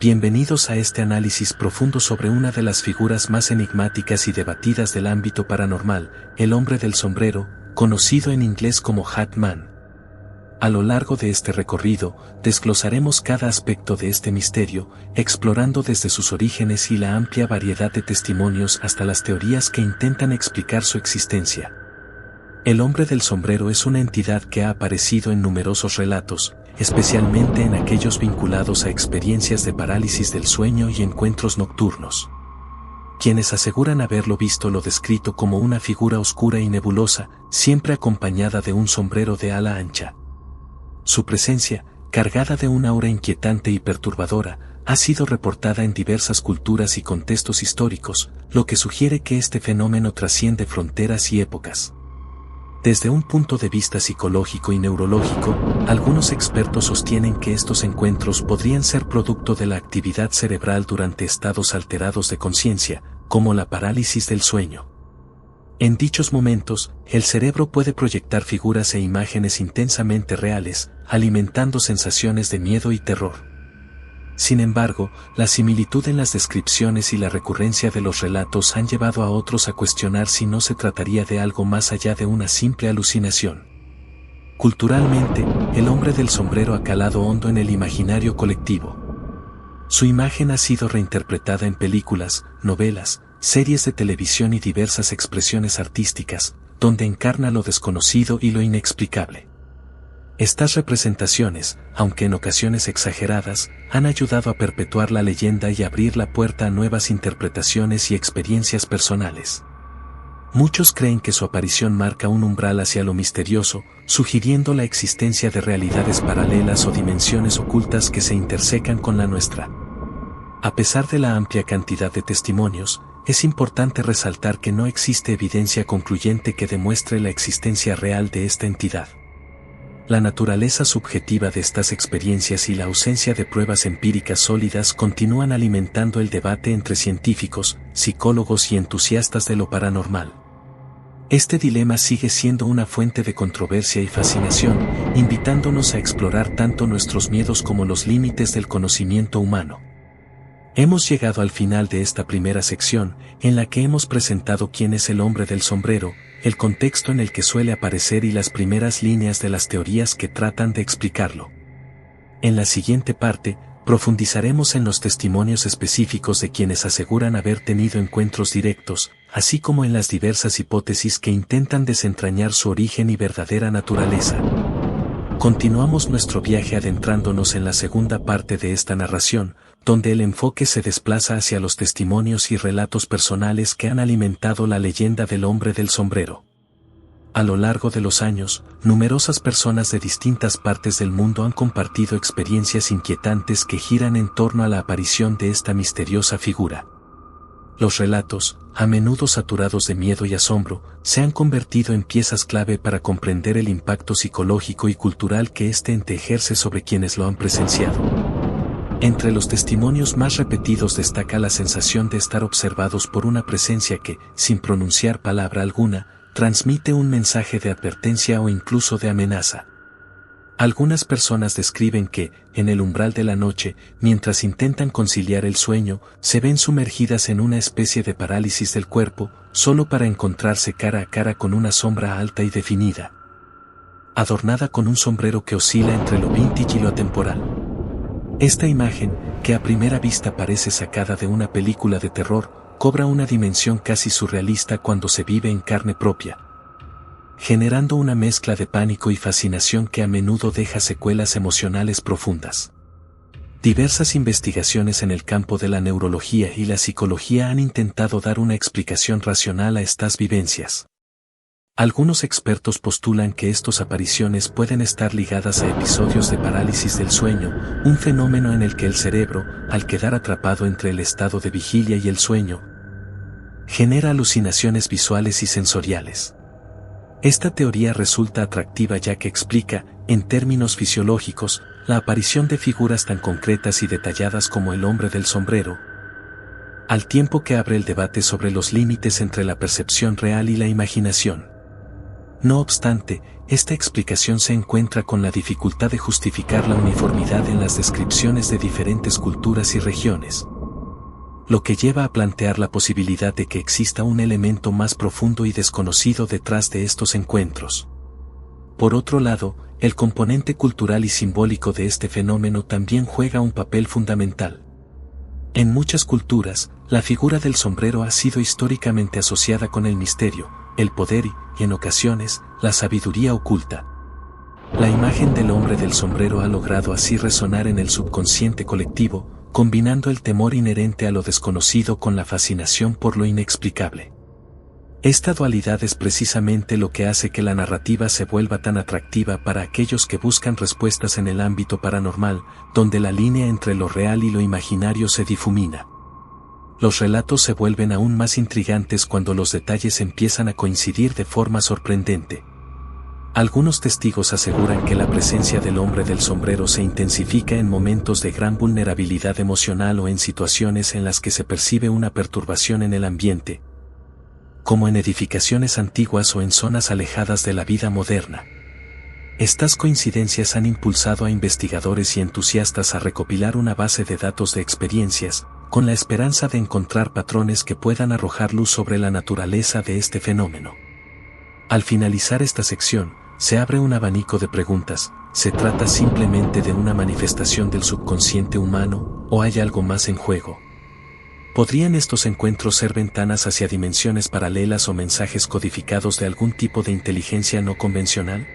Bienvenidos a este análisis profundo sobre una de las figuras más enigmáticas y debatidas del ámbito paranormal, el hombre del sombrero, conocido en inglés como Hat Man. A lo largo de este recorrido, desglosaremos cada aspecto de este misterio, explorando desde sus orígenes y la amplia variedad de testimonios hasta las teorías que intentan explicar su existencia. El hombre del sombrero es una entidad que ha aparecido en numerosos relatos, especialmente en aquellos vinculados a experiencias de parálisis del sueño y encuentros nocturnos. Quienes aseguran haberlo visto lo descrito como una figura oscura y nebulosa, siempre acompañada de un sombrero de ala ancha. Su presencia, cargada de una aura inquietante y perturbadora, ha sido reportada en diversas culturas y contextos históricos, lo que sugiere que este fenómeno trasciende fronteras y épocas. Desde un punto de vista psicológico y neurológico, algunos expertos sostienen que estos encuentros podrían ser producto de la actividad cerebral durante estados alterados de conciencia, como la parálisis del sueño. En dichos momentos, el cerebro puede proyectar figuras e imágenes intensamente reales, alimentando sensaciones de miedo y terror. Sin embargo, la similitud en las descripciones y la recurrencia de los relatos han llevado a otros a cuestionar si no se trataría de algo más allá de una simple alucinación. Culturalmente, el hombre del sombrero ha calado hondo en el imaginario colectivo. Su imagen ha sido reinterpretada en películas, novelas, series de televisión y diversas expresiones artísticas, donde encarna lo desconocido y lo inexplicable. Estas representaciones, aunque en ocasiones exageradas, han ayudado a perpetuar la leyenda y abrir la puerta a nuevas interpretaciones y experiencias personales. Muchos creen que su aparición marca un umbral hacia lo misterioso, sugiriendo la existencia de realidades paralelas o dimensiones ocultas que se intersecan con la nuestra. A pesar de la amplia cantidad de testimonios, es importante resaltar que no existe evidencia concluyente que demuestre la existencia real de esta entidad. La naturaleza subjetiva de estas experiencias y la ausencia de pruebas empíricas sólidas continúan alimentando el debate entre científicos, psicólogos y entusiastas de lo paranormal. Este dilema sigue siendo una fuente de controversia y fascinación, invitándonos a explorar tanto nuestros miedos como los límites del conocimiento humano. Hemos llegado al final de esta primera sección, en la que hemos presentado quién es el hombre del sombrero, el contexto en el que suele aparecer y las primeras líneas de las teorías que tratan de explicarlo. En la siguiente parte, profundizaremos en los testimonios específicos de quienes aseguran haber tenido encuentros directos, así como en las diversas hipótesis que intentan desentrañar su origen y verdadera naturaleza. Continuamos nuestro viaje adentrándonos en la segunda parte de esta narración, donde el enfoque se desplaza hacia los testimonios y relatos personales que han alimentado la leyenda del hombre del sombrero. A lo largo de los años, numerosas personas de distintas partes del mundo han compartido experiencias inquietantes que giran en torno a la aparición de esta misteriosa figura. Los relatos, a menudo saturados de miedo y asombro, se han convertido en piezas clave para comprender el impacto psicológico y cultural que este ente ejerce sobre quienes lo han presenciado. Entre los testimonios más repetidos destaca la sensación de estar observados por una presencia que, sin pronunciar palabra alguna, transmite un mensaje de advertencia o incluso de amenaza. Algunas personas describen que, en el umbral de la noche, mientras intentan conciliar el sueño, se ven sumergidas en una especie de parálisis del cuerpo, solo para encontrarse cara a cara con una sombra alta y definida, adornada con un sombrero que oscila entre lo vintage y lo atemporal. Esta imagen, que a primera vista parece sacada de una película de terror, cobra una dimensión casi surrealista cuando se vive en carne propia, generando una mezcla de pánico y fascinación que a menudo deja secuelas emocionales profundas. Diversas investigaciones en el campo de la neurología y la psicología han intentado dar una explicación racional a estas vivencias. Algunos expertos postulan que estas apariciones pueden estar ligadas a episodios de parálisis del sueño, un fenómeno en el que el cerebro, al quedar atrapado entre el estado de vigilia y el sueño, genera alucinaciones visuales y sensoriales. Esta teoría resulta atractiva ya que explica, en términos fisiológicos, la aparición de figuras tan concretas y detalladas como el hombre del sombrero, al tiempo que abre el debate sobre los límites entre la percepción real y la imaginación. No obstante, esta explicación se encuentra con la dificultad de justificar la uniformidad en las descripciones de diferentes culturas y regiones, lo que lleva a plantear la posibilidad de que exista un elemento más profundo y desconocido detrás de estos encuentros. Por otro lado, el componente cultural y simbólico de este fenómeno también juega un papel fundamental. En muchas culturas, la figura del sombrero ha sido históricamente asociada con el misterio, el poder y, en ocasiones, la sabiduría oculta. La imagen del hombre del sombrero ha logrado así resonar en el subconsciente colectivo, combinando el temor inherente a lo desconocido con la fascinación por lo inexplicable. Esta dualidad es precisamente lo que hace que la narrativa se vuelva tan atractiva para aquellos que buscan respuestas en el ámbito paranormal, donde la línea entre lo real y lo imaginario se difumina. Los relatos se vuelven aún más intrigantes cuando los detalles empiezan a coincidir de forma sorprendente. Algunos testigos aseguran que la presencia del hombre del sombrero se intensifica en momentos de gran vulnerabilidad emocional o en situaciones en las que se percibe una perturbación en el ambiente, como en edificaciones antiguas o en zonas alejadas de la vida moderna. Estas coincidencias han impulsado a investigadores y entusiastas a recopilar una base de datos de experiencias, con la esperanza de encontrar patrones que puedan arrojar luz sobre la naturaleza de este fenómeno. Al finalizar esta sección, se abre un abanico de preguntas: ¿se trata simplemente de una manifestación del subconsciente humano, o hay algo más en juego? ¿Podrían estos encuentros ser ventanas hacia dimensiones paralelas o mensajes codificados de algún tipo de inteligencia no convencional?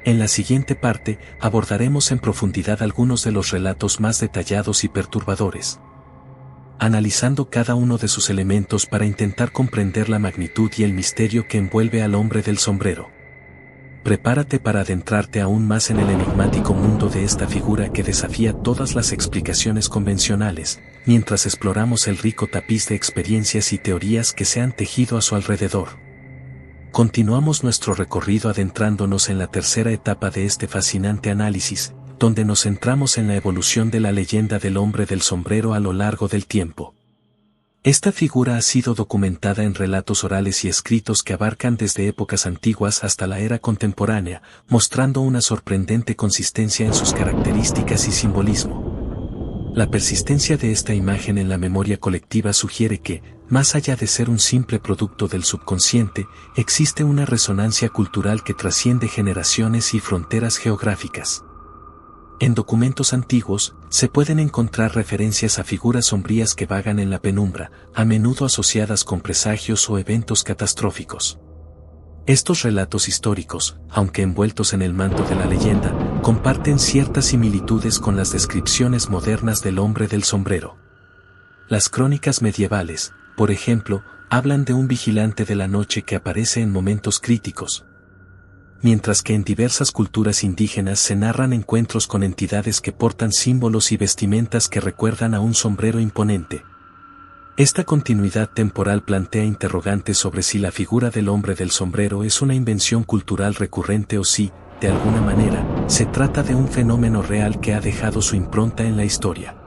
En la siguiente parte, abordaremos en profundidad algunos de los relatos más detallados y perturbadores, analizando cada uno de sus elementos para intentar comprender la magnitud y el misterio que envuelve al hombre del sombrero. Prepárate para adentrarte aún más en el enigmático mundo de esta figura que desafía todas las explicaciones convencionales, mientras exploramos el rico tapiz de experiencias y teorías que se han tejido a su alrededor. Continuamos nuestro recorrido adentrándonos en la tercera etapa de este fascinante análisis, donde nos centramos en la evolución de la leyenda del hombre del sombrero a lo largo del tiempo. Esta figura ha sido documentada en relatos orales y escritos que abarcan desde épocas antiguas hasta la era contemporánea, mostrando una sorprendente consistencia en sus características y simbolismo. La persistencia de esta imagen en la memoria colectiva sugiere que, más allá de ser un simple producto del subconsciente, existe una resonancia cultural que trasciende generaciones y fronteras geográficas. En documentos antiguos, se pueden encontrar referencias a figuras sombrías que vagan en la penumbra, a menudo asociadas con presagios o eventos catastróficos. Estos relatos históricos, aunque envueltos en el manto de la leyenda, comparten ciertas similitudes con las descripciones modernas del hombre del sombrero. Las crónicas medievales, por ejemplo, hablan de un vigilante de la noche que aparece en momentos críticos, mientras que en diversas culturas indígenas se narran encuentros con entidades que portan símbolos y vestimentas que recuerdan a un sombrero imponente. Esta continuidad temporal plantea interrogantes sobre si la figura del hombre del sombrero es una invención cultural recurrente o si, de alguna manera, se trata de un fenómeno real que ha dejado su impronta en la historia.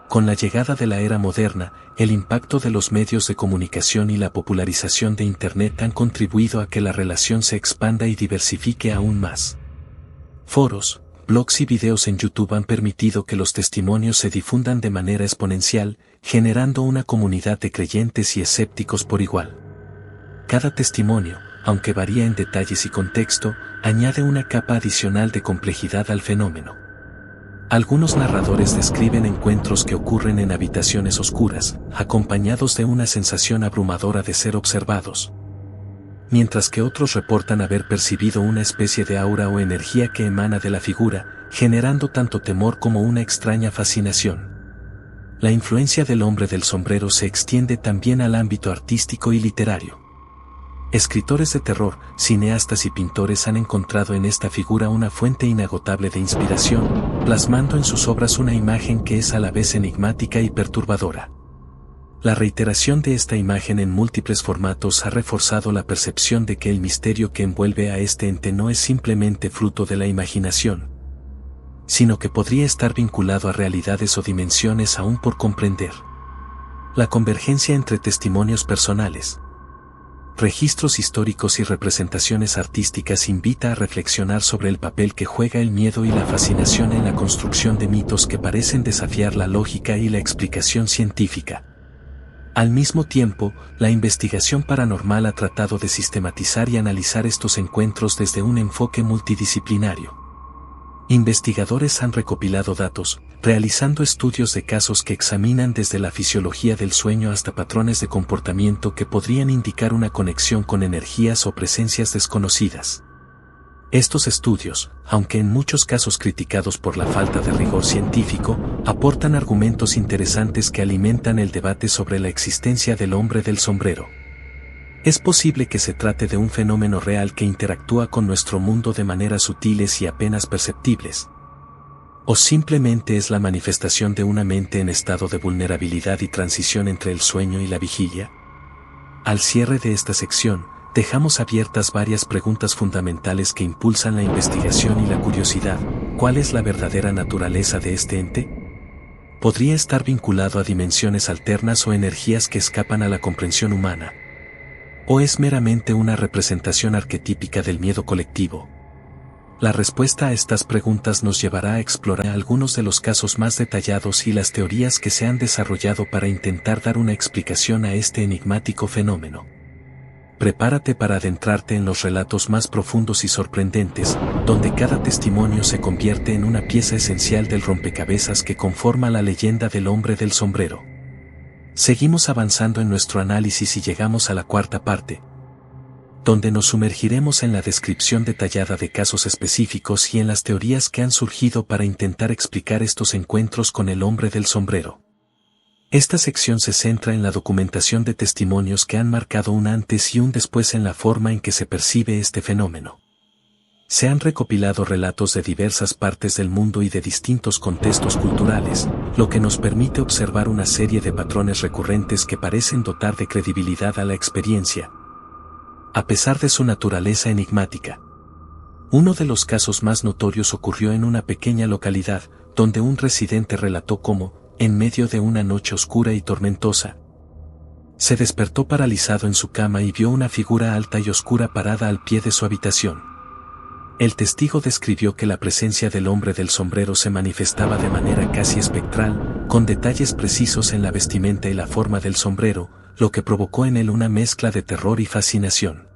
Con la llegada de la era moderna, el impacto de los medios de comunicación y la popularización de Internet han contribuido a que la relación se expanda y diversifique aún más. Foros, blogs y videos en YouTube han permitido que los testimonios se difundan de manera exponencial, generando una comunidad de creyentes y escépticos por igual. Cada testimonio, aunque varía en detalles y contexto, añade una capa adicional de complejidad al fenómeno. Algunos narradores describen encuentros que ocurren en habitaciones oscuras, acompañados de una sensación abrumadora de ser observados, mientras que otros reportan haber percibido una especie de aura o energía que emana de la figura, generando tanto temor como una extraña fascinación. La influencia del hombre del sombrero se extiende también al ámbito artístico y literario. Escritores de terror, cineastas y pintores han encontrado en esta figura una fuente inagotable de inspiración, plasmando en sus obras una imagen que es a la vez enigmática y perturbadora. La reiteración de esta imagen en múltiples formatos ha reforzado la percepción de que el misterio que envuelve a este ente no es simplemente fruto de la imaginación, sino que podría estar vinculado a realidades o dimensiones aún por comprender. La convergencia entre testimonios personales, registros históricos y representaciones artísticas invita a reflexionar sobre el papel que juega el miedo y la fascinación en la construcción de mitos que parecen desafiar la lógica y la explicación científica. Al mismo tiempo, la investigación paranormal ha tratado de sistematizar y analizar estos encuentros desde un enfoque multidisciplinario. Investigadores han recopilado datos, realizando estudios de casos que examinan desde la fisiología del sueño hasta patrones de comportamiento que podrían indicar una conexión con energías o presencias desconocidas. Estos estudios, aunque en muchos casos criticados por la falta de rigor científico, aportan argumentos interesantes que alimentan el debate sobre la existencia del hombre del sombrero. Es posible que se trate de un fenómeno real que interactúa con nuestro mundo de maneras sutiles y apenas perceptibles. O simplemente es la manifestación de una mente en estado de vulnerabilidad y transición entre el sueño y la vigilia. Al cierre de esta sección, dejamos abiertas varias preguntas fundamentales que impulsan la investigación y la curiosidad. ¿Cuál es la verdadera naturaleza de este ente? ¿Podría estar vinculado a dimensiones alternas o energías que escapan a la comprensión humana? ¿O es meramente una representación arquetípica del miedo colectivo? La respuesta a estas preguntas nos llevará a explorar algunos de los casos más detallados y las teorías que se han desarrollado para intentar dar una explicación a este enigmático fenómeno. Prepárate para adentrarte en los relatos más profundos y sorprendentes, donde cada testimonio se convierte en una pieza esencial del rompecabezas que conforma la leyenda del hombre del sombrero. Seguimos avanzando en nuestro análisis y llegamos a la cuarta parte, donde nos sumergiremos en la descripción detallada de casos específicos y en las teorías que han surgido para intentar explicar estos encuentros con el hombre del sombrero. Esta sección se centra en la documentación de testimonios que han marcado un antes y un después en la forma en que se percibe este fenómeno. Se han recopilado relatos de diversas partes del mundo y de distintos contextos culturales, lo que nos permite observar una serie de patrones recurrentes que parecen dotar de credibilidad a la experiencia, a pesar de su naturaleza enigmática. Uno de los casos más notorios ocurrió en una pequeña localidad, donde un residente relató cómo, en medio de una noche oscura y tormentosa, se despertó paralizado en su cama y vio una figura alta y oscura parada al pie de su habitación. El testigo describió que la presencia del hombre del sombrero se manifestaba de manera casi espectral, con detalles precisos en la vestimenta y la forma del sombrero, lo que provocó en él una mezcla de terror y fascinación.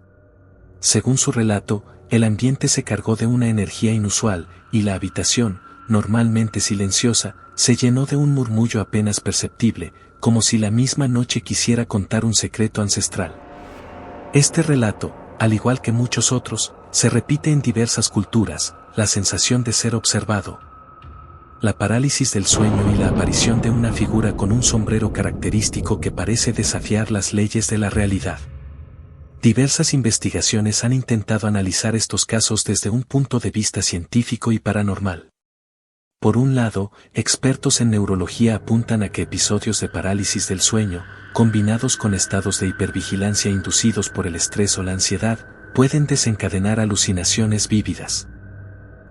Según su relato, el ambiente se cargó de una energía inusual, y la habitación, normalmente silenciosa, se llenó de un murmullo apenas perceptible, como si la misma noche quisiera contar un secreto ancestral. Este relato, al igual que muchos otros, se repite en diversas culturas: la sensación de ser observado, la parálisis del sueño y la aparición de una figura con un sombrero característico que parece desafiar las leyes de la realidad. Diversas investigaciones han intentado analizar estos casos desde un punto de vista científico y paranormal. Por un lado, expertos en neurología apuntan a que episodios de parálisis del sueño, combinados con estados de hipervigilancia inducidos por el estrés o la ansiedad, pueden desencadenar alucinaciones vívidas.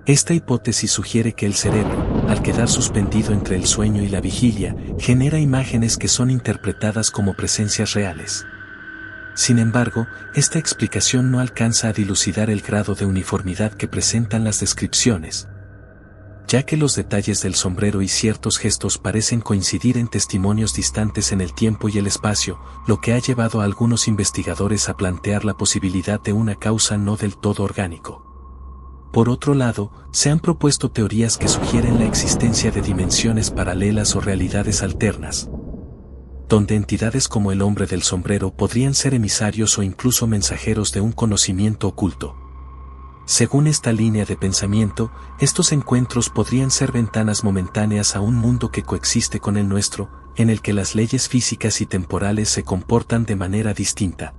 Esta hipótesis sugiere que el cerebro, al quedar suspendido entre el sueño y la vigilia, genera imágenes que son interpretadas como presencias reales. Sin embargo, esta explicación no alcanza a dilucidar el grado de uniformidad que presentan las descripciones, ya que los detalles del sombrero y ciertos gestos parecen coincidir en testimonios distantes en el tiempo y el espacio, lo que ha llevado a algunos investigadores a plantear la posibilidad de una causa no del todo orgánico. Por otro lado, se han propuesto teorías que sugieren la existencia de dimensiones paralelas o realidades alternas, donde entidades como el hombre del sombrero podrían ser emisarios o incluso mensajeros de un conocimiento oculto. Según esta línea de pensamiento, estos encuentros podrían ser ventanas momentáneas a un mundo que coexiste con el nuestro, en el que las leyes físicas y temporales se comportan de manera distinta.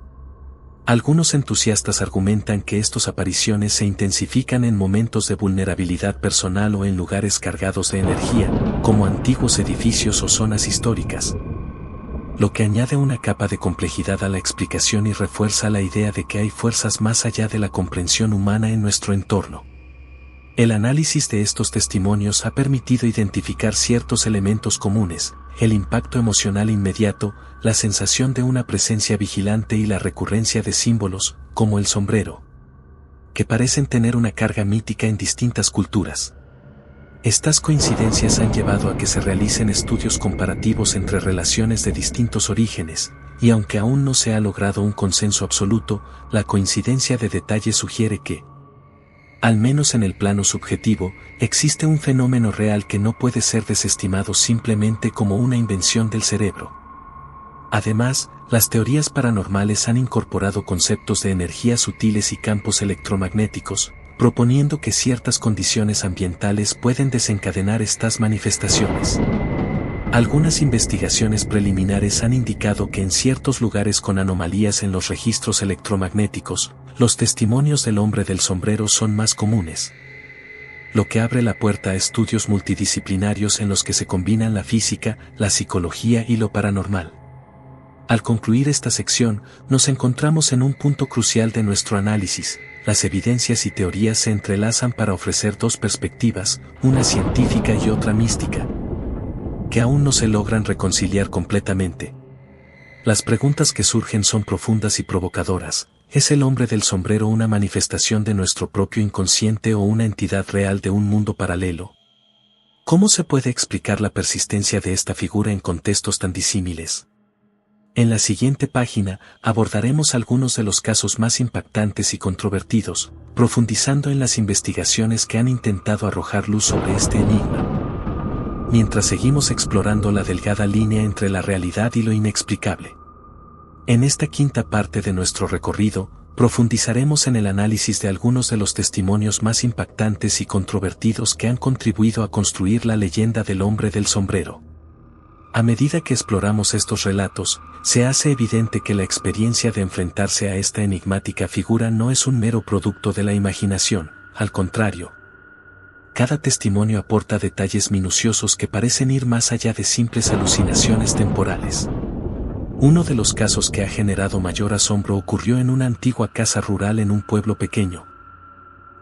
Algunos entusiastas argumentan que estas apariciones se intensifican en momentos de vulnerabilidad personal o en lugares cargados de energía, como antiguos edificios o zonas históricas, lo que añade una capa de complejidad a la explicación y refuerza la idea de que hay fuerzas más allá de la comprensión humana en nuestro entorno. El análisis de estos testimonios ha permitido identificar ciertos elementos comunes, el impacto emocional inmediato, la sensación de una presencia vigilante y la recurrencia de símbolos, como el sombrero, que parecen tener una carga mítica en distintas culturas. Estas coincidencias han llevado a que se realicen estudios comparativos entre relaciones de distintos orígenes, y aunque aún no se ha logrado un consenso absoluto, la coincidencia de detalles sugiere que, al menos en el plano subjetivo, existe un fenómeno real que no puede ser desestimado simplemente como una invención del cerebro. Además, las teorías paranormales han incorporado conceptos de energías sutiles y campos electromagnéticos, proponiendo que ciertas condiciones ambientales pueden desencadenar estas manifestaciones. Algunas investigaciones preliminares han indicado que en ciertos lugares con anomalías en los registros electromagnéticos, los testimonios del hombre del sombrero son más comunes, lo que abre la puerta a estudios multidisciplinarios en los que se combinan la física, la psicología y lo paranormal. Al concluir esta sección, nos encontramos en un punto crucial de nuestro análisis. Las evidencias y teorías se entrelazan para ofrecer dos perspectivas, una científica y otra mística, que aún no se logran reconciliar completamente. Las preguntas que surgen son profundas y provocadoras. ¿Es el hombre del sombrero una manifestación de nuestro propio inconsciente o una entidad real de un mundo paralelo? ¿Cómo se puede explicar la persistencia de esta figura en contextos tan disímiles? En la siguiente página abordaremos algunos de los casos más impactantes y controvertidos, profundizando en las investigaciones que han intentado arrojar luz sobre este enigma, mientras seguimos explorando la delgada línea entre la realidad y lo inexplicable. En esta quinta parte de nuestro recorrido, profundizaremos en el análisis de algunos de los testimonios más impactantes y controvertidos que han contribuido a construir la leyenda del hombre del sombrero. A medida que exploramos estos relatos, se hace evidente que la experiencia de enfrentarse a esta enigmática figura no es un mero producto de la imaginación, al contrario. Cada testimonio aporta detalles minuciosos que parecen ir más allá de simples alucinaciones temporales. Uno de los casos que ha generado mayor asombro ocurrió en una antigua casa rural en un pueblo pequeño,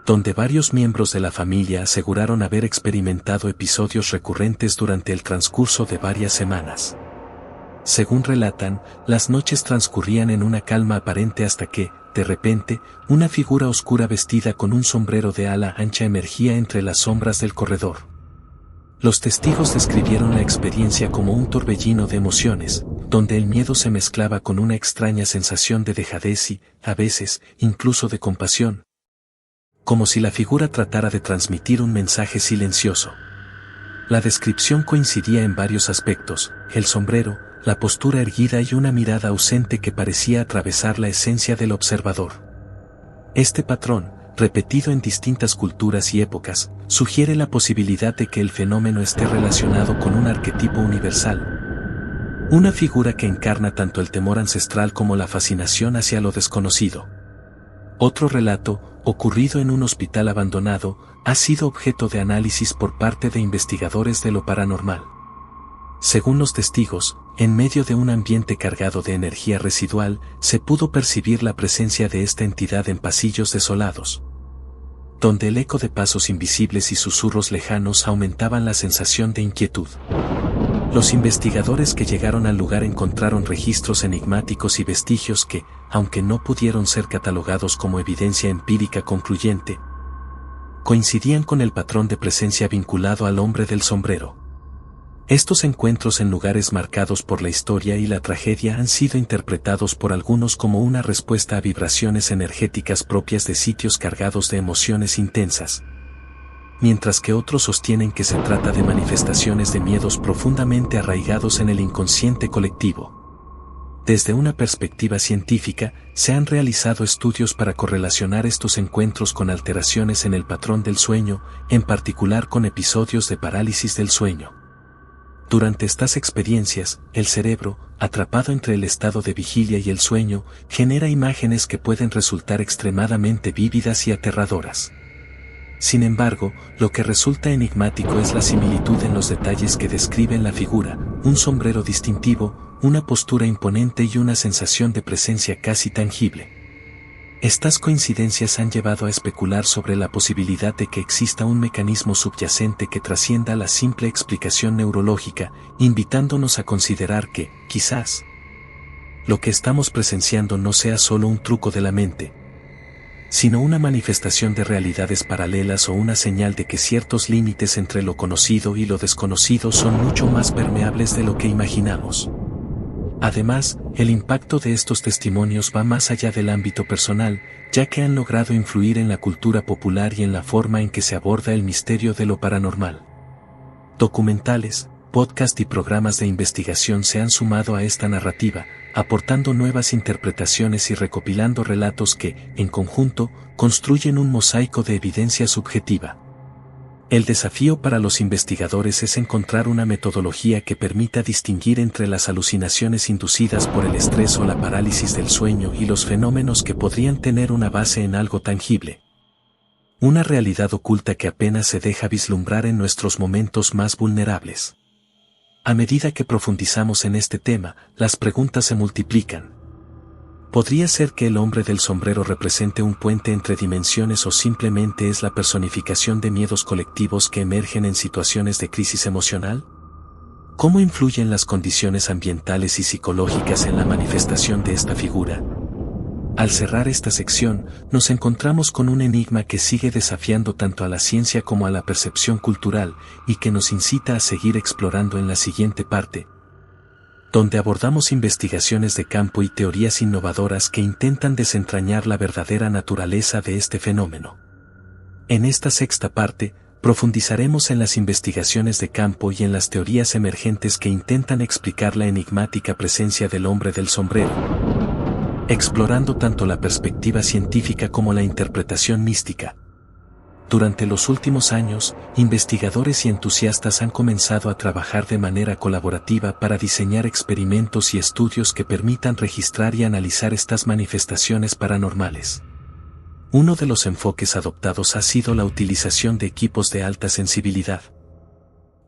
donde varios miembros de la familia aseguraron haber experimentado episodios recurrentes durante el transcurso de varias semanas. Según relatan, las noches transcurrían en una calma aparente hasta que, de repente, una figura oscura vestida con un sombrero de ala ancha emergía entre las sombras del corredor. Los testigos describieron la experiencia como un torbellino de emociones, donde el miedo se mezclaba con una extraña sensación de dejadez y, a veces, incluso de compasión, como si la figura tratara de transmitir un mensaje silencioso. La descripción coincidía en varios aspectos: el sombrero, la postura erguida y una mirada ausente que parecía atravesar la esencia del observador. Este patrón, repetido en distintas culturas y épocas, sugiere la posibilidad de que el fenómeno esté relacionado con un arquetipo universal. Una figura que encarna tanto el temor ancestral como la fascinación hacia lo desconocido. Otro relato, ocurrido en un hospital abandonado, ha sido objeto de análisis por parte de investigadores de lo paranormal. Según los testigos, en medio de un ambiente cargado de energía residual, se pudo percibir la presencia de esta entidad en pasillos desolados, donde el eco de pasos invisibles y susurros lejanos aumentaban la sensación de inquietud. Los investigadores que llegaron al lugar encontraron registros enigmáticos y vestigios que, aunque no pudieron ser catalogados como evidencia empírica concluyente, coincidían con el patrón de presencia vinculado al hombre del sombrero. Estos encuentros en lugares marcados por la historia y la tragedia han sido interpretados por algunos como una respuesta a vibraciones energéticas propias de sitios cargados de emociones intensas, mientras que otros sostienen que se trata de manifestaciones de miedos profundamente arraigados en el inconsciente colectivo. Desde una perspectiva científica, se han realizado estudios para correlacionar estos encuentros con alteraciones en el patrón del sueño, en particular con episodios de parálisis del sueño. Durante estas experiencias, el cerebro, atrapado entre el estado de vigilia y el sueño, genera imágenes que pueden resultar extremadamente vívidas y aterradoras. Sin embargo, lo que resulta enigmático es la similitud en los detalles que describen la figura: un sombrero distintivo, una postura imponente y una sensación de presencia casi tangible. Estas coincidencias han llevado a especular sobre la posibilidad de que exista un mecanismo subyacente que trascienda la simple explicación neurológica, invitándonos a considerar que, quizás, lo que estamos presenciando no sea solo un truco de la mente, sino una manifestación de realidades paralelas o una señal de que ciertos límites entre lo conocido y lo desconocido son mucho más permeables de lo que imaginamos. Además, el impacto de estos testimonios va más allá del ámbito personal, ya que han logrado influir en la cultura popular y en la forma en que se aborda el misterio de lo paranormal. Documentales, podcast y programas de investigación se han sumado a esta narrativa, aportando nuevas interpretaciones y recopilando relatos que, en conjunto, construyen un mosaico de evidencia subjetiva. El desafío para los investigadores es encontrar una metodología que permita distinguir entre las alucinaciones inducidas por el estrés o la parálisis del sueño y los fenómenos que podrían tener una base en algo tangible. Una realidad oculta que apenas se deja vislumbrar en nuestros momentos más vulnerables. A medida que profundizamos en este tema, las preguntas se multiplican. ¿Podría ser que el hombre del sombrero represente un puente entre dimensiones o simplemente es la personificación de miedos colectivos que emergen en situaciones de crisis emocional? ¿Cómo influyen las condiciones ambientales y psicológicas en la manifestación de esta figura? Al cerrar esta sección, nos encontramos con un enigma que sigue desafiando tanto a la ciencia como a la percepción cultural y que nos incita a seguir explorando en la siguiente parte, donde abordamos investigaciones de campo y teorías innovadoras que intentan desentrañar la verdadera naturaleza de este fenómeno. En esta sexta parte, profundizaremos en las investigaciones de campo y en las teorías emergentes que intentan explicar la enigmática presencia del hombre del sombrero, explorando tanto la perspectiva científica como la interpretación mística. Durante los últimos años, investigadores y entusiastas han comenzado a trabajar de manera colaborativa para diseñar experimentos y estudios que permitan registrar y analizar estas manifestaciones paranormales. Uno de los enfoques adoptados ha sido la utilización de equipos de alta sensibilidad,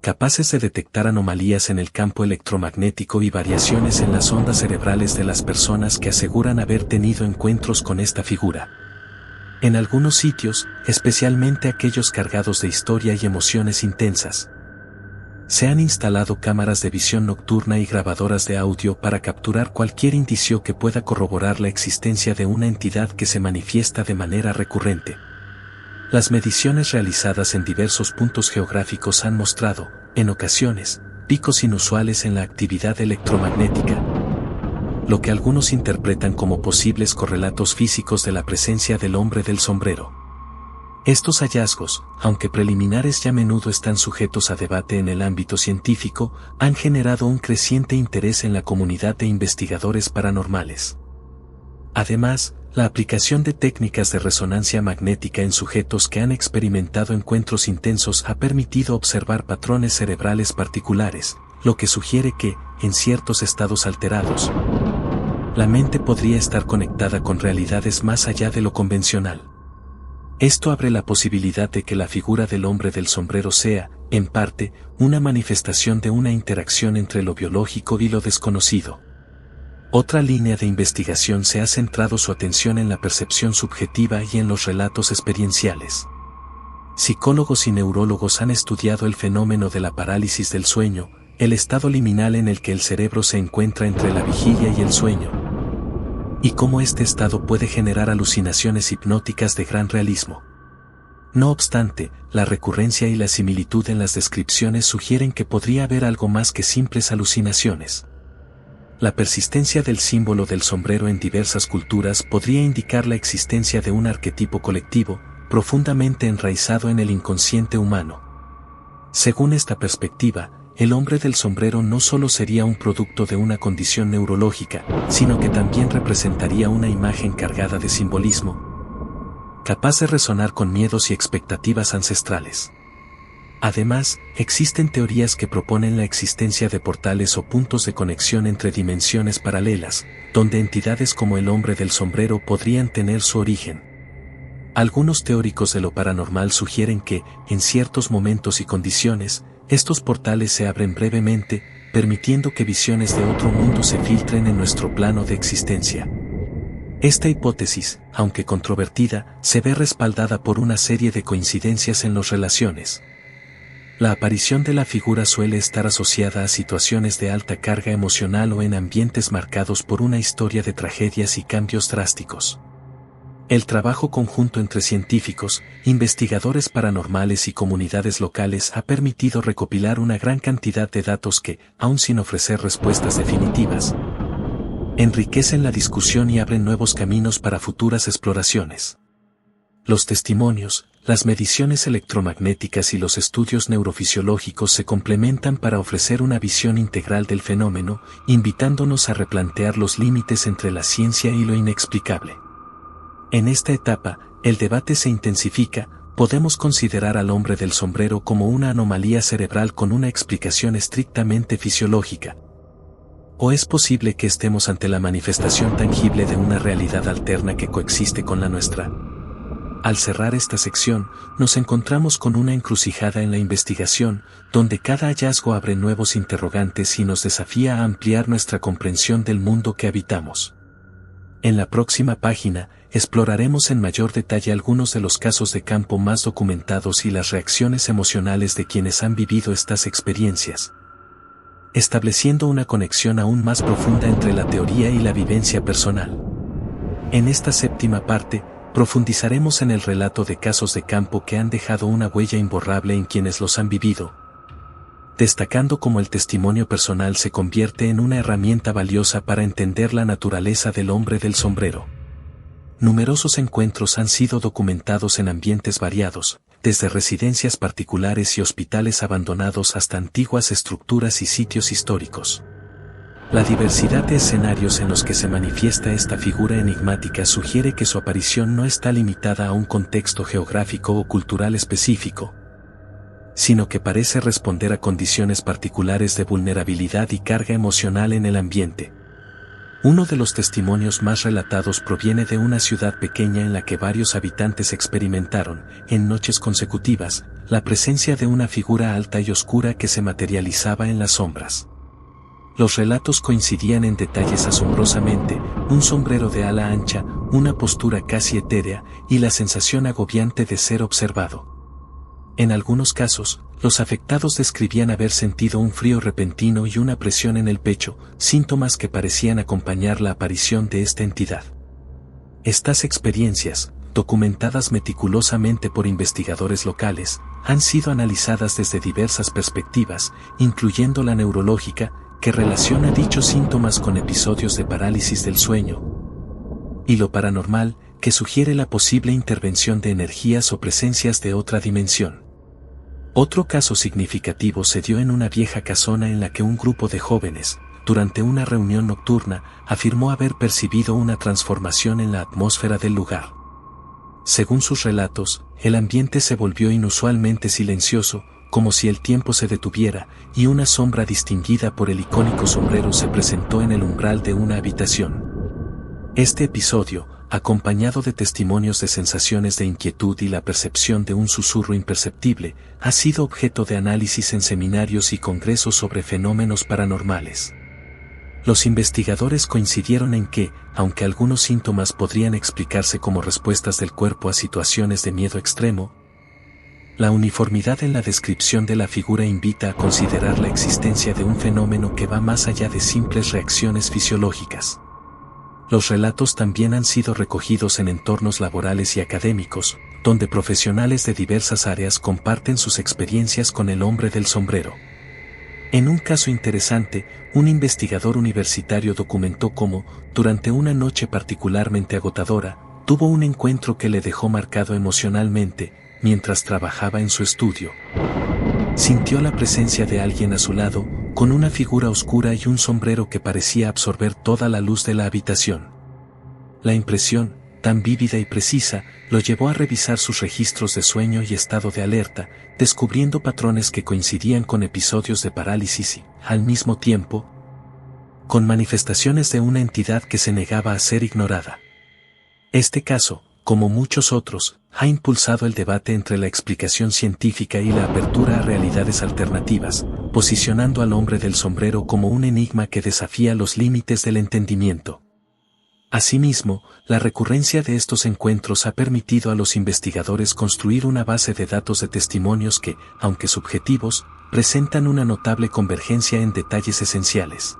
capaces de detectar anomalías en el campo electromagnético y variaciones en las ondas cerebrales de las personas que aseguran haber tenido encuentros con esta figura. En algunos sitios, especialmente aquellos cargados de historia y emociones intensas, se han instalado cámaras de visión nocturna y grabadoras de audio para capturar cualquier indicio que pueda corroborar la existencia de una entidad que se manifiesta de manera recurrente. Las mediciones realizadas en diversos puntos geográficos han mostrado, en ocasiones, picos inusuales en la actividad electromagnética, lo que algunos interpretan como posibles correlatos físicos de la presencia del hombre del sombrero. Estos hallazgos, aunque preliminares y a menudo están sujetos a debate en el ámbito científico, han generado un creciente interés en la comunidad de investigadores paranormales. Además, la aplicación de técnicas de resonancia magnética en sujetos que han experimentado encuentros intensos ha permitido observar patrones cerebrales particulares, lo que sugiere que, en ciertos estados alterados, la mente podría estar conectada con realidades más allá de lo convencional. Esto abre la posibilidad de que la figura del hombre del sombrero sea, en parte, una manifestación de una interacción entre lo biológico y lo desconocido. Otra línea de investigación se ha centrado su atención en la percepción subjetiva y en los relatos experienciales. Psicólogos y neurólogos han estudiado el fenómeno de la parálisis del sueño, el estado liminal en el que el cerebro se encuentra entre la vigilia y el sueño, y cómo este estado puede generar alucinaciones hipnóticas de gran realismo. No obstante, la recurrencia y la similitud en las descripciones sugieren que podría haber algo más que simples alucinaciones. La persistencia del símbolo del sombrero en diversas culturas podría indicar la existencia de un arquetipo colectivo, profundamente enraizado en el inconsciente humano. Según esta perspectiva, el hombre del sombrero no solo sería un producto de una condición neurológica, sino que también representaría una imagen cargada de simbolismo, capaz de resonar con miedos y expectativas ancestrales. Además, existen teorías que proponen la existencia de portales o puntos de conexión entre dimensiones paralelas, donde entidades como el hombre del sombrero podrían tener su origen. Algunos teóricos de lo paranormal sugieren que, en ciertos momentos y condiciones, estos portales se abren brevemente, permitiendo que visiones de otro mundo se filtren en nuestro plano de existencia. Esta hipótesis, aunque controvertida, se ve respaldada por una serie de coincidencias en las relaciones. La aparición de la figura suele estar asociada a situaciones de alta carga emocional o en ambientes marcados por una historia de tragedias y cambios drásticos. El trabajo conjunto entre científicos, investigadores paranormales y comunidades locales ha permitido recopilar una gran cantidad de datos que, aun sin ofrecer respuestas definitivas, enriquecen la discusión y abren nuevos caminos para futuras exploraciones. Los testimonios, las mediciones electromagnéticas y los estudios neurofisiológicos se complementan para ofrecer una visión integral del fenómeno, invitándonos a replantear los límites entre la ciencia y lo inexplicable. En esta etapa, el debate se intensifica. Podemos considerar al hombre del sombrero como una anomalía cerebral con una explicación estrictamente fisiológica. ¿O es posible que estemos ante la manifestación tangible de una realidad alterna que coexiste con la nuestra? Al cerrar esta sección, nos encontramos con una encrucijada en la investigación, donde cada hallazgo abre nuevos interrogantes y nos desafía a ampliar nuestra comprensión del mundo que habitamos. En la próxima página, exploraremos en mayor detalle algunos de los casos de campo más documentados y las reacciones emocionales de quienes han vivido estas experiencias, estableciendo una conexión aún más profunda entre la teoría y la vivencia personal. En esta séptima parte, profundizaremos en el relato de casos de campo que han dejado una huella imborrable en quienes los han vivido, destacando cómo el testimonio personal se convierte en una herramienta valiosa para entender la naturaleza del hombre del sombrero. Numerosos encuentros han sido documentados en ambientes variados, desde residencias particulares y hospitales abandonados hasta antiguas estructuras y sitios históricos. La diversidad de escenarios en los que se manifiesta esta figura enigmática sugiere que su aparición no está limitada a un contexto geográfico o cultural específico, sino que parece responder a condiciones particulares de vulnerabilidad y carga emocional en el ambiente. Uno de los testimonios más relatados proviene de una ciudad pequeña en la que varios habitantes experimentaron, en noches consecutivas, la presencia de una figura alta y oscura que se materializaba en las sombras. Los relatos coincidían en detalles asombrosamente: un sombrero de ala ancha, una postura casi etérea, y la sensación agobiante de ser observado. En algunos casos, los afectados describían haber sentido un frío repentino y una presión en el pecho, síntomas que parecían acompañar la aparición de esta entidad. Estas experiencias, documentadas meticulosamente por investigadores locales, han sido analizadas desde diversas perspectivas, incluyendo la neurológica, que relaciona dichos síntomas con episodios de parálisis del sueño, y lo paranormal, que sugiere la posible intervención de energías o presencias de otra dimensión. Otro caso significativo se dio en una vieja casona en la que un grupo de jóvenes, durante una reunión nocturna, afirmó haber percibido una transformación en la atmósfera del lugar. Según sus relatos, el ambiente se volvió inusualmente silencioso, como si el tiempo se detuviera, y una sombra distinguida por el icónico sombrero se presentó en el umbral de una habitación. Este episodio, acompañado de testimonios de sensaciones de inquietud y la percepción de un susurro imperceptible, ha sido objeto de análisis en seminarios y congresos sobre fenómenos paranormales. Los investigadores coincidieron en que, aunque algunos síntomas podrían explicarse como respuestas del cuerpo a situaciones de miedo extremo, la uniformidad en la descripción de la figura invita a considerar la existencia de un fenómeno que va más allá de simples reacciones fisiológicas. Los relatos también han sido recogidos en entornos laborales y académicos, donde profesionales de diversas áreas comparten sus experiencias con el hombre del sombrero. En un caso interesante, un investigador universitario documentó cómo, durante una noche particularmente agotadora, tuvo un encuentro que le dejó marcado emocionalmente, mientras trabajaba en su estudio. Sintió la presencia de alguien a su lado, con una figura oscura y un sombrero que parecía absorber toda la luz de la habitación. La impresión, tan vívida y precisa, lo llevó a revisar sus registros de sueño y estado de alerta, descubriendo patrones que coincidían con episodios de parálisis y, al mismo tiempo, con manifestaciones de una entidad que se negaba a ser ignorada. Este caso, como muchos otros, ha impulsado el debate entre la explicación científica y la apertura a realidades alternativas, posicionando al hombre del sombrero como un enigma que desafía los límites del entendimiento. Asimismo, la recurrencia de estos encuentros ha permitido a los investigadores construir una base de datos de testimonios que, aunque subjetivos, presentan una notable convergencia en detalles esenciales.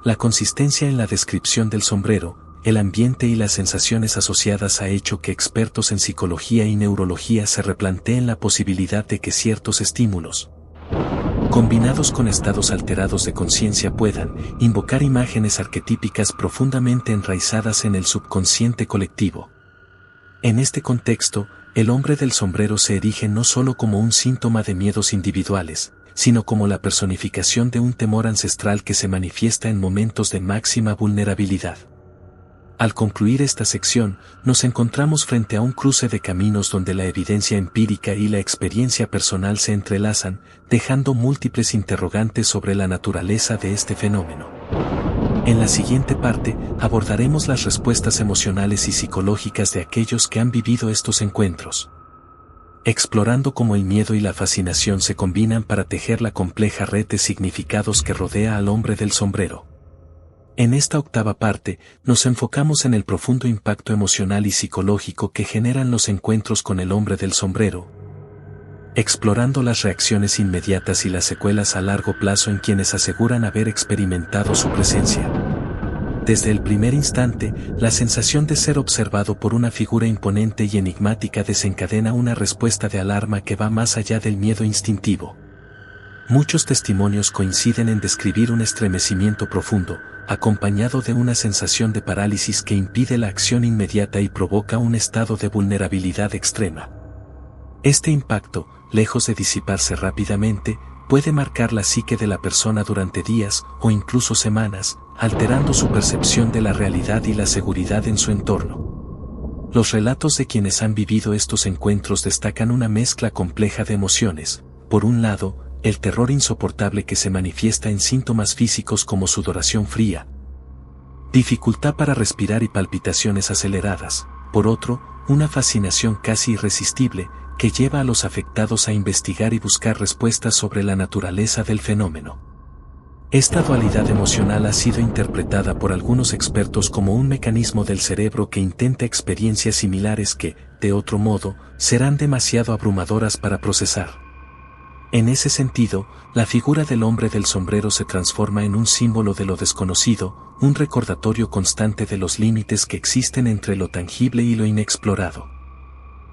La consistencia en la descripción del sombrero, el ambiente y las sensaciones asociadas ha hecho que expertos en psicología y neurología se replanteen la posibilidad de que ciertos estímulos, combinados con estados alterados de conciencia, puedan invocar imágenes arquetípicas profundamente enraizadas en el subconsciente colectivo. En este contexto, el hombre del sombrero se erige no solo como un síntoma de miedos individuales, sino como la personificación de un temor ancestral que se manifiesta en momentos de máxima vulnerabilidad. Al concluir esta sección, nos encontramos frente a un cruce de caminos donde la evidencia empírica y la experiencia personal se entrelazan, dejando múltiples interrogantes sobre la naturaleza de este fenómeno. En la siguiente parte, abordaremos las respuestas emocionales y psicológicas de aquellos que han vivido estos encuentros, explorando cómo el miedo y la fascinación se combinan para tejer la compleja red de significados que rodea al hombre del sombrero. En esta octava parte, nos enfocamos en el profundo impacto emocional y psicológico que generan los encuentros con el hombre del sombrero, explorando las reacciones inmediatas y las secuelas a largo plazo en quienes aseguran haber experimentado su presencia. Desde el primer instante, la sensación de ser observado por una figura imponente y enigmática desencadena una respuesta de alarma que va más allá del miedo instintivo. Muchos testimonios coinciden en describir un estremecimiento profundo, acompañado de una sensación de parálisis que impide la acción inmediata y provoca un estado de vulnerabilidad extrema. Este impacto, lejos de disiparse rápidamente, puede marcar la psique de la persona durante días o incluso semanas, alterando su percepción de la realidad y la seguridad en su entorno. Los relatos de quienes han vivido estos encuentros destacan una mezcla compleja de emociones. Por un lado, el terror insoportable que se manifiesta en síntomas físicos como sudoración fría, dificultad para respirar y palpitaciones aceleradas. Por otro, una fascinación casi irresistible, que lleva a los afectados a investigar y buscar respuestas sobre la naturaleza del fenómeno. Esta dualidad emocional ha sido interpretada por algunos expertos como un mecanismo del cerebro que intenta experiencias similares que, de otro modo, serán demasiado abrumadoras para procesar. En ese sentido, la figura del hombre del sombrero se transforma en un símbolo de lo desconocido, un recordatorio constante de los límites que existen entre lo tangible y lo inexplorado.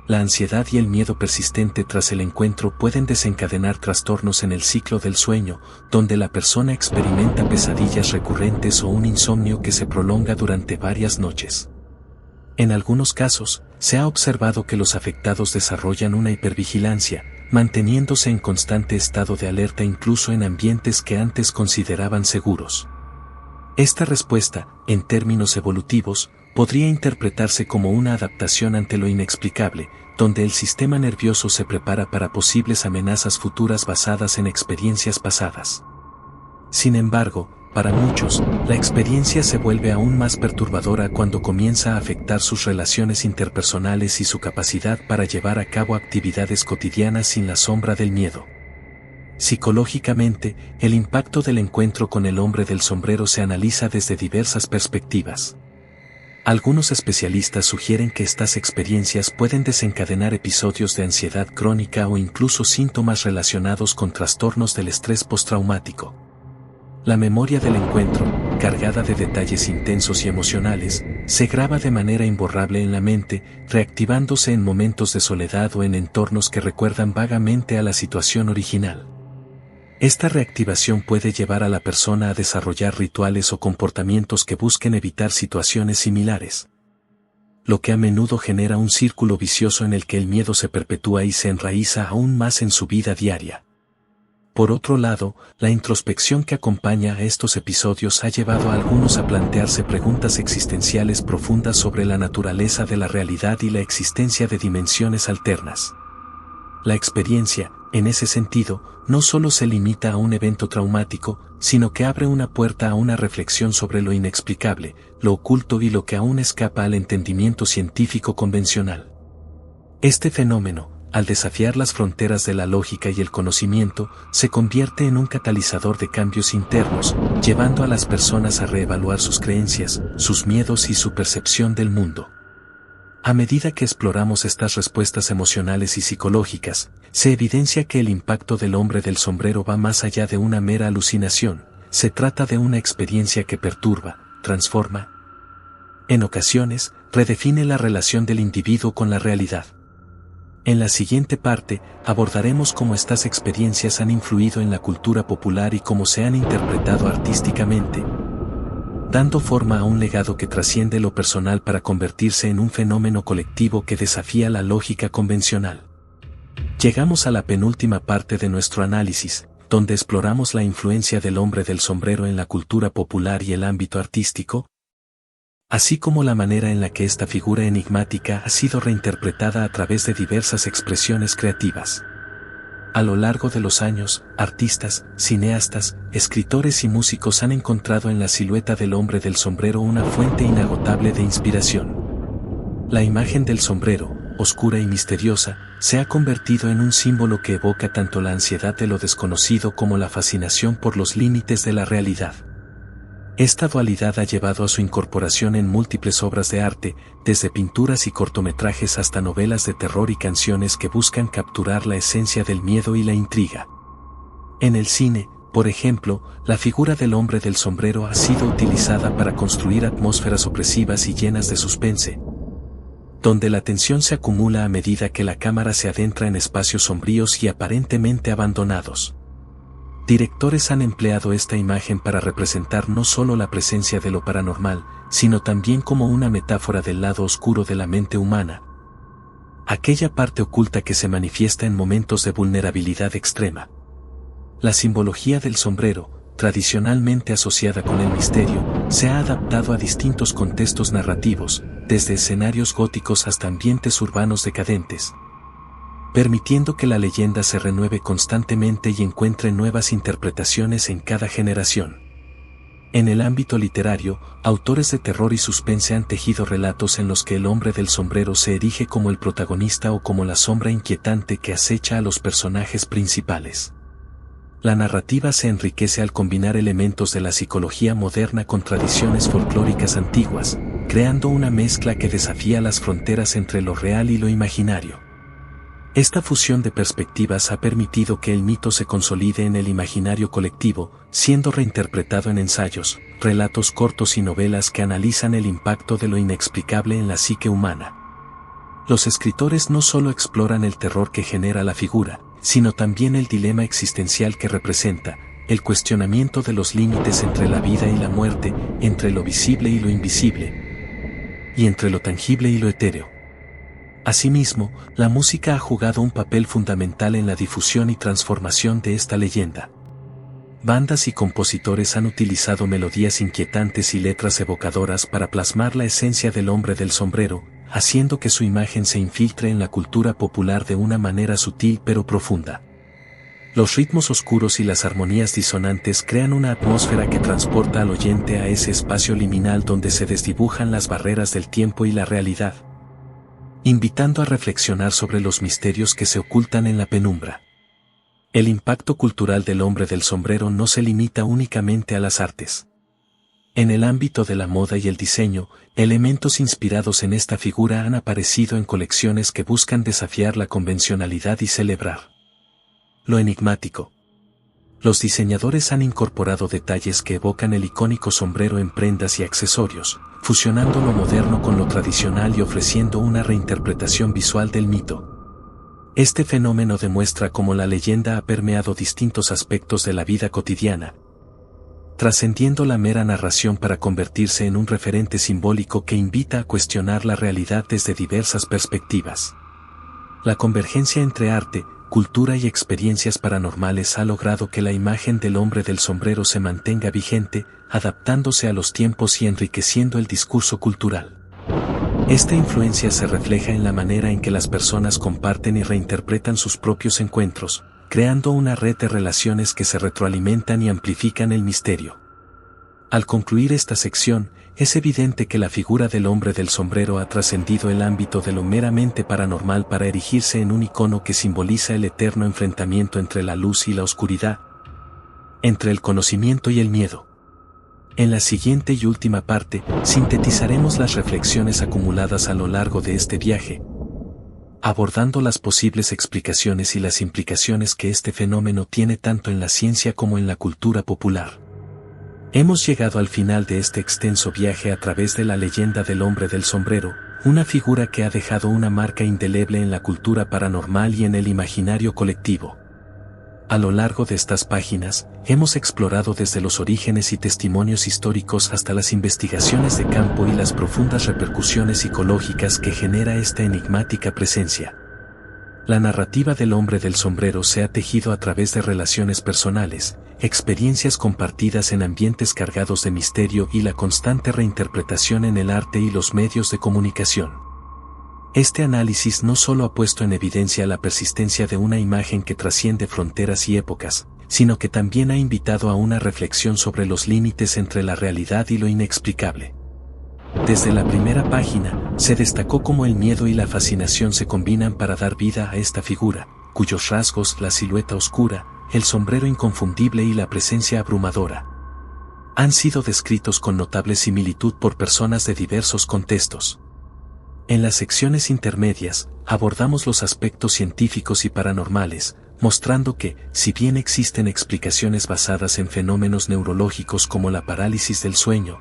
La ansiedad y el miedo persistente tras el encuentro pueden desencadenar trastornos en el ciclo del sueño, donde la persona experimenta pesadillas recurrentes o un insomnio que se prolonga durante varias noches. En algunos casos, se ha observado que los afectados desarrollan una hipervigilancia, manteniéndose en constante estado de alerta incluso en ambientes que antes consideraban seguros. Esta respuesta, en términos evolutivos, podría interpretarse como una adaptación ante lo inexplicable, donde el sistema nervioso se prepara para posibles amenazas futuras basadas en experiencias pasadas. Sin embargo, para muchos, la experiencia se vuelve aún más perturbadora cuando comienza a afectar sus relaciones interpersonales y su capacidad para llevar a cabo actividades cotidianas sin la sombra del miedo. Psicológicamente, el impacto del encuentro con el hombre del sombrero se analiza desde diversas perspectivas. Algunos especialistas sugieren que estas experiencias pueden desencadenar episodios de ansiedad crónica o incluso síntomas relacionados con trastornos del estrés postraumático. La memoria del encuentro, cargada de detalles intensos y emocionales, se graba de manera imborrable en la mente, reactivándose en momentos de soledad o en entornos que recuerdan vagamente a la situación original. Esta reactivación puede llevar a la persona a desarrollar rituales o comportamientos que busquen evitar situaciones similares, lo que a menudo genera un círculo vicioso en el que el miedo se perpetúa y se enraiza aún más en su vida diaria. Por otro lado, la introspección que acompaña a estos episodios ha llevado a algunos a plantearse preguntas existenciales profundas sobre la naturaleza de la realidad y la existencia de dimensiones alternas. La experiencia, en ese sentido, no solo se limita a un evento traumático, sino que abre una puerta a una reflexión sobre lo inexplicable, lo oculto y lo que aún escapa al entendimiento científico convencional. Este fenómeno, al desafiar las fronteras de la lógica y el conocimiento, se convierte en un catalizador de cambios internos, llevando a las personas a reevaluar sus creencias, sus miedos y su percepción del mundo. A medida que exploramos estas respuestas emocionales y psicológicas, se evidencia que el impacto del hombre del sombrero va más allá de una mera alucinación, se trata de una experiencia que perturba, transforma. En ocasiones, redefine la relación del individuo con la realidad. En la siguiente parte, abordaremos cómo estas experiencias han influido en la cultura popular y cómo se han interpretado artísticamente, dando forma a un legado que trasciende lo personal para convertirse en un fenómeno colectivo que desafía la lógica convencional. Llegamos a la penúltima parte de nuestro análisis, donde exploramos la influencia del hombre del sombrero en la cultura popular y el ámbito artístico, así como la manera en la que esta figura enigmática ha sido reinterpretada a través de diversas expresiones creativas. A lo largo de los años, artistas, cineastas, escritores y músicos han encontrado en la silueta del hombre del sombrero una fuente inagotable de inspiración. La imagen del sombrero, oscura y misteriosa, se ha convertido en un símbolo que evoca tanto la ansiedad de lo desconocido como la fascinación por los límites de la realidad. Esta dualidad ha llevado a su incorporación en múltiples obras de arte, desde pinturas y cortometrajes hasta novelas de terror y canciones que buscan capturar la esencia del miedo y la intriga. En el cine, por ejemplo, la figura del hombre del sombrero ha sido utilizada para construir atmósferas opresivas y llenas de suspense, donde la tensión se acumula a medida que la cámara se adentra en espacios sombríos y aparentemente abandonados. Directores han empleado esta imagen para representar no solo la presencia de lo paranormal, sino también como una metáfora del lado oscuro de la mente humana, aquella parte oculta que se manifiesta en momentos de vulnerabilidad extrema. La simbología del sombrero, tradicionalmente asociada con el misterio, se ha adaptado a distintos contextos narrativos, desde escenarios góticos hasta ambientes urbanos decadentes, permitiendo que la leyenda se renueve constantemente y encuentre nuevas interpretaciones en cada generación. En el ámbito literario, autores de terror y suspense han tejido relatos en los que el hombre del sombrero se erige como el protagonista o como la sombra inquietante que acecha a los personajes principales. La narrativa se enriquece al combinar elementos de la psicología moderna con tradiciones folclóricas antiguas, creando una mezcla que desafía las fronteras entre lo real y lo imaginario. Esta fusión de perspectivas ha permitido que el mito se consolide en el imaginario colectivo, siendo reinterpretado en ensayos, relatos cortos y novelas que analizan el impacto de lo inexplicable en la psique humana. Los escritores no solo exploran el terror que genera la figura, sino también el dilema existencial que representa, el cuestionamiento de los límites entre la vida y la muerte, entre lo visible y lo invisible, y entre lo tangible y lo etéreo. Asimismo, la música ha jugado un papel fundamental en la difusión y transformación de esta leyenda. Bandas y compositores han utilizado melodías inquietantes y letras evocadoras para plasmar la esencia del hombre del sombrero, haciendo que su imagen se infiltre en la cultura popular de una manera sutil pero profunda. Los ritmos oscuros y las armonías disonantes crean una atmósfera que transporta al oyente a ese espacio liminal donde se desdibujan las barreras del tiempo y la realidad, invitando a reflexionar sobre los misterios que se ocultan en la penumbra. El impacto cultural del hombre del sombrero no se limita únicamente a las artes. En el ámbito de la moda y el diseño, elementos inspirados en esta figura han aparecido en colecciones que buscan desafiar la convencionalidad y celebrar lo enigmático. Los diseñadores han incorporado detalles que evocan el icónico sombrero en prendas y accesorios, fusionando lo moderno con lo tradicional y ofreciendo una reinterpretación visual del mito. Este fenómeno demuestra cómo la leyenda ha permeado distintos aspectos de la vida cotidiana, trascendiendo la mera narración para convertirse en un referente simbólico que invita a cuestionar la realidad desde diversas perspectivas. La convergencia entre arte, cultura y experiencias paranormales ha logrado que la imagen del hombre del sombrero se mantenga vigente, adaptándose a los tiempos y enriqueciendo el discurso cultural. Esta influencia se refleja en la manera en que las personas comparten y reinterpretan sus propios encuentros, creando una red de relaciones que se retroalimentan y amplifican el misterio. Al concluir esta sección, es evidente que la figura del hombre del sombrero ha trascendido el ámbito de lo meramente paranormal para erigirse en un icono que simboliza el eterno enfrentamiento entre la luz y la oscuridad, entre el conocimiento y el miedo. En la siguiente y última parte, sintetizaremos las reflexiones acumuladas a lo largo de este viaje, abordando las posibles explicaciones y las implicaciones que este fenómeno tiene tanto en la ciencia como en la cultura popular. Hemos llegado al final de este extenso viaje a través de la leyenda del hombre del sombrero, una figura que ha dejado una marca indeleble en la cultura paranormal y en el imaginario colectivo. A lo largo de estas páginas, hemos explorado desde los orígenes y testimonios históricos hasta las investigaciones de campo y las profundas repercusiones psicológicas que genera esta enigmática presencia. La narrativa del hombre del sombrero se ha tejido a través de relaciones personales, experiencias compartidas en ambientes cargados de misterio y la constante reinterpretación en el arte y los medios de comunicación. Este análisis no solo ha puesto en evidencia la persistencia de una imagen que trasciende fronteras y épocas, sino que también ha invitado a una reflexión sobre los límites entre la realidad y lo inexplicable. Desde la primera página, se destacó cómo el miedo y la fascinación se combinan para dar vida a esta figura, cuyos rasgos, la silueta oscura, el sombrero inconfundible y la presencia abrumadora, han sido descritos con notable similitud por personas de diversos contextos. En las secciones intermedias, abordamos los aspectos científicos y paranormales, mostrando que, si bien existen explicaciones basadas en fenómenos neurológicos como la parálisis del sueño,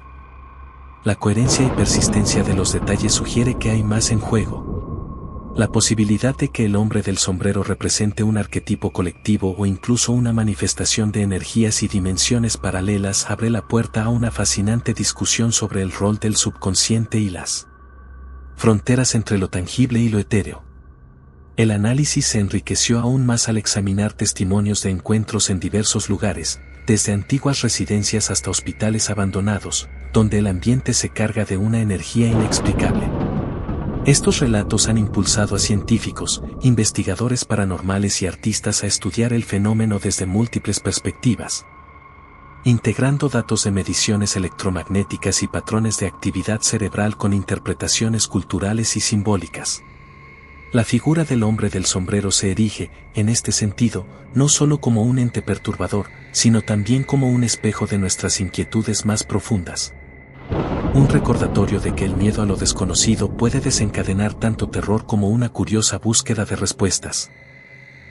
la coherencia y persistencia de los detalles sugiere que hay más en juego. La posibilidad de que el hombre del sombrero represente un arquetipo colectivo o incluso una manifestación de energías y dimensiones paralelas abre la puerta a una fascinante discusión sobre el rol del subconsciente y las fronteras entre lo tangible y lo etéreo. El análisis se enriqueció aún más al examinar testimonios de encuentros en diversos lugares, desde antiguas residencias hasta hospitales abandonados, donde el ambiente se carga de una energía inexplicable. Estos relatos han impulsado a científicos, investigadores paranormales y artistas a estudiar el fenómeno desde múltiples perspectivas, integrando datos de mediciones electromagnéticas y patrones de actividad cerebral con interpretaciones culturales y simbólicas. La figura del hombre del sombrero se erige, en este sentido, no solo como un ente perturbador, sino también como un espejo de nuestras inquietudes más profundas. Un recordatorio de que el miedo a lo desconocido puede desencadenar tanto terror como una curiosa búsqueda de respuestas.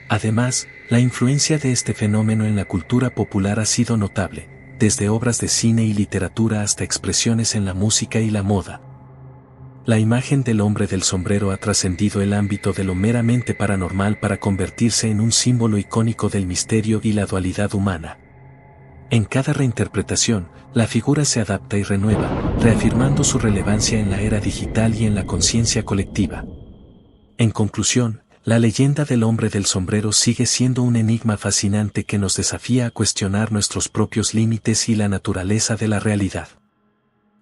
Además, la influencia de este fenómeno en la cultura popular ha sido notable, desde obras de cine y literatura hasta expresiones en la música y la moda. La imagen del hombre del sombrero ha trascendido el ámbito de lo meramente paranormal para convertirse en un símbolo icónico del misterio y la dualidad humana. En cada reinterpretación, la figura se adapta y renueva, reafirmando su relevancia en la era digital y en la conciencia colectiva. En conclusión, la leyenda del hombre del sombrero sigue siendo un enigma fascinante que nos desafía a cuestionar nuestros propios límites y la naturaleza de la realidad.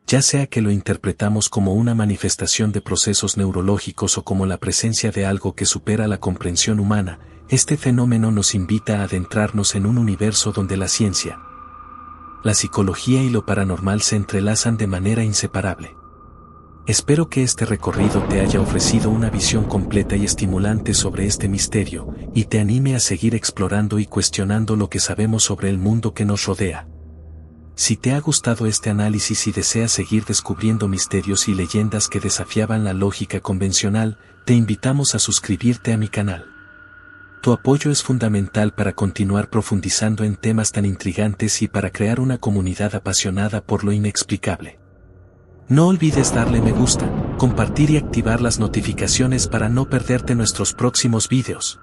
Ya sea que lo interpretamos como una manifestación de procesos neurológicos o como la presencia de algo que supera la comprensión humana, este fenómeno nos invita a adentrarnos en un universo donde la ciencia, la psicología y lo paranormal se entrelazan de manera inseparable. Espero que este recorrido te haya ofrecido una visión completa y estimulante sobre este misterio, y te anime a seguir explorando y cuestionando lo que sabemos sobre el mundo que nos rodea. Si te ha gustado este análisis y deseas seguir descubriendo misterios y leyendas que desafiaban la lógica convencional, te invitamos a suscribirte a mi canal. Tu apoyo es fundamental para continuar profundizando en temas tan intrigantes y para crear una comunidad apasionada por lo inexplicable. No olvides darle me gusta, compartir y activar las notificaciones para no perderte nuestros próximos vídeos.